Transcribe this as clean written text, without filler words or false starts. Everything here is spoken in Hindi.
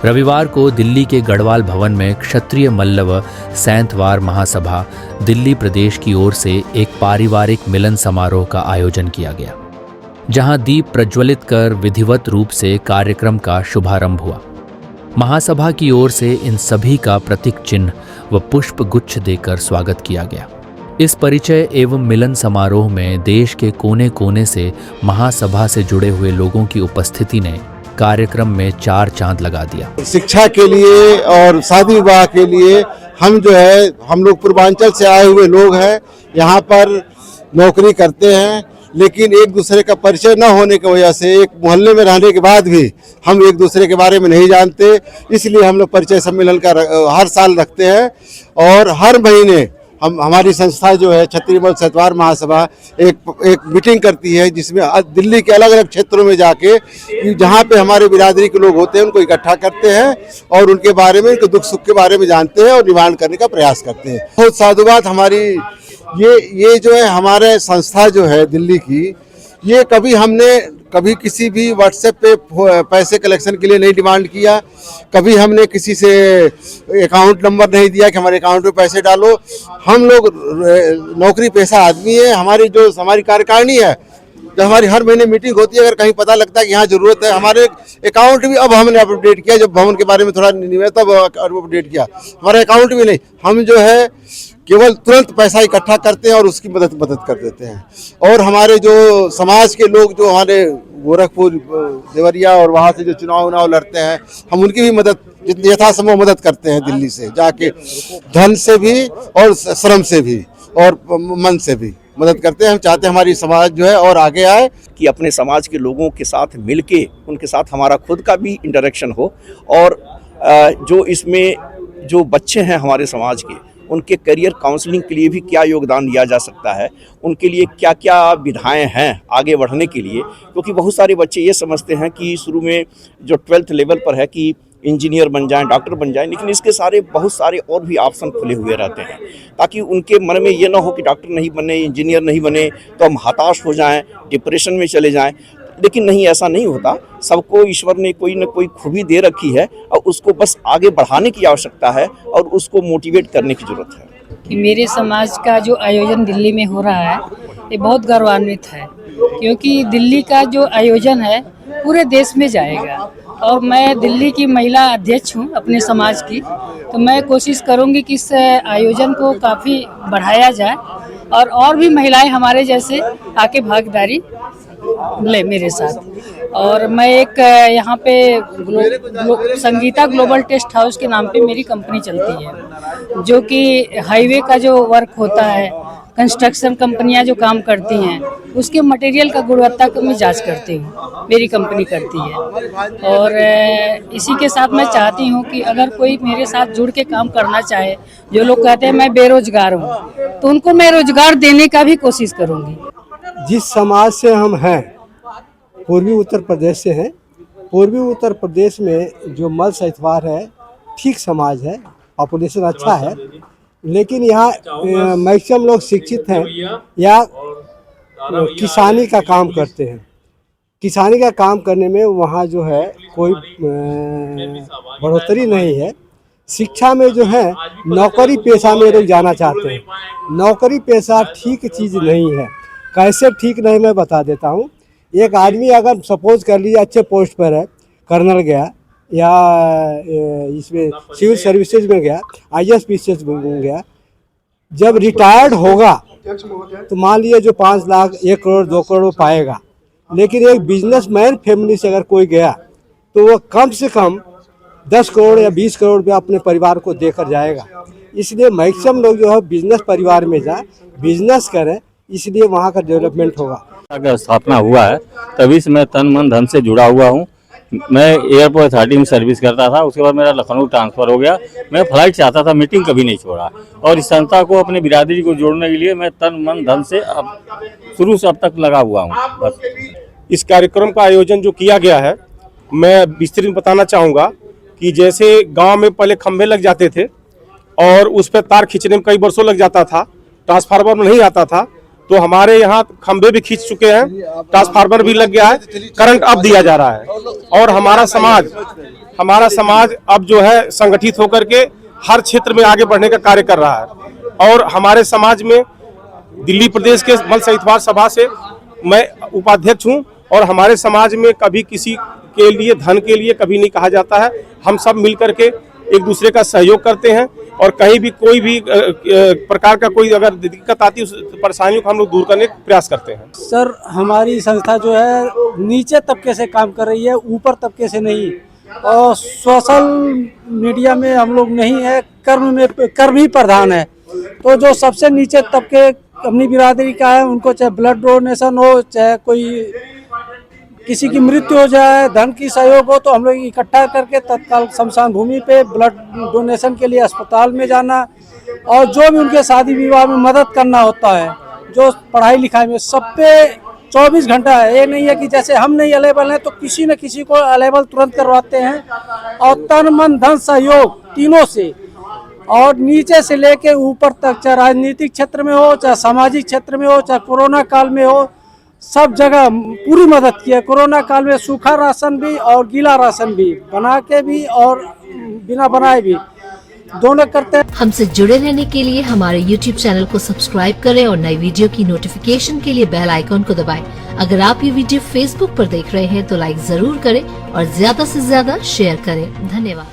रविवार को दिल्ली के गढ़वाल भवन में क्षत्रिय मल्लव सैंतवार महासभा दिल्ली प्रदेश की ओर से एक पारिवारिक मिलन समारोह का आयोजन किया गया, जहां दीप प्रज्वलित कर विधिवत रूप से कार्यक्रम का शुभारंभ हुआ। महासभा की ओर से इन सभी का प्रतीक चिन्ह व पुष्प गुच्छ देकर स्वागत किया गया। इस परिचय एवं मिलन समारोह में देश के कोने कोने से महासभा से जुड़े हुए लोगों की उपस्थिति ने कार्यक्रम में चार चांद लगा दिया। शिक्षा के लिए और शादी विवाह के लिए हम लोग पूर्वांचल से आए हुए लोग हैं, यहाँ पर नौकरी करते हैं, लेकिन एक दूसरे का परिचय न होने की वजह से एक मोहल्ले में रहने के बाद भी हम एक दूसरे के बारे में नहीं जानते। इसलिए हम लोग परिचय सम्मेलन का हर साल रखते हैं और हर महीने हमारी संस्था जो है क्षत्रिय मल्ल सैंतवार महासभा एक मीटिंग करती है, जिसमें दिल्ली के अलग अलग क्षेत्रों में जाके जहाँ पे हमारे बिरादरी के लोग होते हैं उनको इकट्ठा करते हैं और उनके बारे में, उनके दुख सुख के बारे में जानते हैं और निवारण करने का प्रयास करते हैं। बहुत साधुवाद हमारी ये जो है हमारे संस्था जो है दिल्ली की, ये कभी किसी भी व्हाट्सएप पे पैसे कलेक्शन के लिए नहीं डिमांड किया, कभी हमने किसी से अकाउंट नंबर नहीं दिया कि हमारे अकाउंट में पैसे डालो। हम लोग नौकरी पेशा आदमी है। हमारी कार्यकारिणी है, जब हमारी हर महीने मीटिंग होती है, अगर कहीं पता लगता है कि यहाँ जरूरत है, हमारे अकाउंट भी अब हमने अपडेट किया, जब भवन के बारे में थोड़ा निवेदन तब अपडेट किया, हमारे अकाउंट भी नहीं, हम जो है केवल तुरंत पैसा इकट्ठा करते हैं और उसकी मदद कर देते हैं। और हमारे जो समाज के लोग जो हमारे गोरखपुर, देवरिया और वहाँ से जो चुनाव लड़ते हैं, हम उनकी भी मदद जितनी यथासंभव मदद करते हैं, दिल्ली से जाके धन से भी और श्रम से भी और मन से भी मदद करते हैं। हम चाहते हैं हमारी समाज जो है और आगे आए, कि अपने समाज के लोगों के साथ मिलके उनके साथ हमारा खुद का भी इंटरेक्शन हो और जो इसमें जो बच्चे हैं हमारे समाज के, उनके करियर काउंसलिंग के लिए भी क्या योगदान दिया जा सकता है, उनके लिए क्या क्या विधाएं हैं आगे बढ़ने के लिए। क्योंकि बहुत सारे बच्चे ये समझते हैं कि शुरू में जो 12th लेवल पर है कि इंजीनियर बन जाएं, डॉक्टर बन जाएं, लेकिन इसके बहुत सारे और भी ऑप्शन खुले हुए रहते हैं, ताकि उनके मन में ये ना हो कि डॉक्टर नहीं बने, इंजीनियर नहीं बने तो हम हताश हो जाएं, डिप्रेशन में चले जाएं। लेकिन नहीं, ऐसा नहीं होता। सबको ईश्वर ने कोई न कोई खूबी दे रखी है और उसको बस आगे बढ़ाने की आवश्यकता है और उसको मोटिवेट करने की जरूरत है। कि मेरे समाज का जो आयोजन दिल्ली में हो रहा है, ये बहुत गौरवान्वित है, क्योंकि दिल्ली का जो आयोजन है पूरे देश में जाएगा और मैं दिल्ली की महिला अध्यक्ष हूँ अपने समाज की, तो मैं कोशिश करूँगी कि इस आयोजन को काफ़ी बढ़ाया जाए और भी महिलाएं हमारे जैसे आके भागीदारी ले मेरे साथ। और मैं एक यहाँ पे संगीता ग्लोबल टेस्ट हाउस के नाम पे मेरी कंपनी चलती है, जो कि हाईवे का जो वर्क होता है, कंस्ट्रक्शन कंपनियां जो काम करती हैं, उसके मटेरियल का गुणवत्ता को मैं जांच करती हूँ, मेरी कंपनी करती है। और इसी के साथ मैं चाहती हूँ कि अगर कोई मेरे साथ जुड़ के काम करना चाहे, जो लोग कहते हैं मैं बेरोजगार हूँ, तो उनको मैं रोजगार देने का भी कोशिश करूँगी। जिस समाज से हम हैं, पूर्वी उत्तर प्रदेश से हैं। पूर्वी उत्तर प्रदेश में जो मल्ल सैंतवार है, ठीक समाज है, पॉपुलेशन अच्छा है, लेकिन यहाँ मैक्सिमम लोग शिक्षित हैं या किसानी का काम करते हैं। किसानी का काम करने में वहाँ जो है कोई बढ़ोतरी नहीं है। शिक्षा में जो है नौकरी पेशा में लोग जाना चाहते हैं। नौकरी पेशा ठीक चीज़ नहीं है। कैसे ठीक नहीं, मैं बता देता हूँ। एक आदमी अगर सपोज कर लीजिए अच्छे पोस्ट पर है, कर्नल गया या इसमें सिविल सर्विसेज में गया, IAS में गया, जब रिटायर्ड होगा तो मान लीजिए जो 5 लाख 1 करोड़ 2 करोड़ पाएगा। लेकिन एक बिजनेसमैन फैमिली से अगर कोई गया तो वो कम से कम 10 करोड़ या 20 करोड़ रुपया अपने परिवार को देकर जाएगा। इसलिए मैक्सिमम लोग जो है बिजनेस परिवार में जाए, बिजनेस करें, इसलिए वहाँ का डेवलपमेंट होगा। अगर स्थापना हुआ है तभी से मैं तन मन धन से जुड़ा हुआ हूँ। मैं एयरपोर्ट अथॉरिटी में सर्विस करता था, उसके बाद मेरा लखनऊ ट्रांसफ़र हो गया। मैं फ्लाइट चाहता था, मीटिंग कभी नहीं छोड़ा और इस संस्था को अपने बिरादरी को जोड़ने के लिए मैं तन मन धन से अब शुरू से अब तक लगा हुआ हूँ। बस इस कार्यक्रम का आयोजन जो किया गया है, मैं विस्तृत में बताना चाहूँगा कि जैसे गांव में पहले खंभे लग जाते थे और उस पर तार खींचने में कई वर्षों लग जाता था, ट्रांसफार्मर नहीं आता था, तो हमारे यहाँ खंभे भी खींच चुके हैं, ट्रांसफार्मर भी लग गया है, करंट अब दिया जा रहा है। और हमारा समाज हमारा समाज अब जो है संगठित होकर के हर क्षेत्र में आगे बढ़ने का कार्य कर रहा है। और हमारे समाज में दिल्ली प्रदेश के मल साहित्यवाद सभा से मैं उपाध्यक्ष हूं और हमारे समाज में कभी किसी के लिए धन के लिए कभी नहीं कहा जाता है। हम सब मिलकर के एक दूसरे का सहयोग करते हैं और कहीं भी कोई भी प्रकार का कोई अगर दिक्कत आती है उस परेशानियों को हम लोग दूर करने का प्रयास करते हैं। सर हमारी संस्था जो है नीचे तबके से काम कर रही है, ऊपर तबके से नहीं। और सोशल मीडिया में हम लोग नहीं है, कर्म ही प्रधान है। तो जो सबसे नीचे तबके अपनी बिरादरी का है, उनको चाहे ब्लड डोनेशन हो, चाहे कोई किसी की मृत्यु हो जाए, धन की सहयोग हो, तो हम लोग इकट्ठा करके तत्काल शमशान भूमि पे ब्लड डोनेशन के लिए अस्पताल में जाना और जो भी उनके शादी विवाह में मदद करना होता है, जो पढ़ाई लिखाई में, सब पे 24 घंटा है। ये नहीं है कि जैसे हम नहीं अवेलेबल हैं तो किसी न किसी को अवेलेबल तुरंत करवाते हैं। और तन मन धन सहयोग तीनों से, और नीचे से लेके ऊपर तक, चाहे राजनीतिक क्षेत्र में हो, चाहे सामाजिक क्षेत्र में हो, चाहे कोरोना काल में हो, सब जगह पूरी मदद की है। कोरोना काल में सूखा राशन भी और गीला राशन भी, बना के भी और बिना बनाए भी, दोनों करते हैं। हमसे जुड़े रहने के लिए हमारे YouTube चैनल को सब्सक्राइब करें और नई वीडियो की नोटिफिकेशन के लिए बेल आइकॉन को दबाएं। अगर आप ये वीडियो Facebook पर देख रहे हैं तो लाइक जरूर करें और ज्यादा से ज्यादा शेयर करें। धन्यवाद।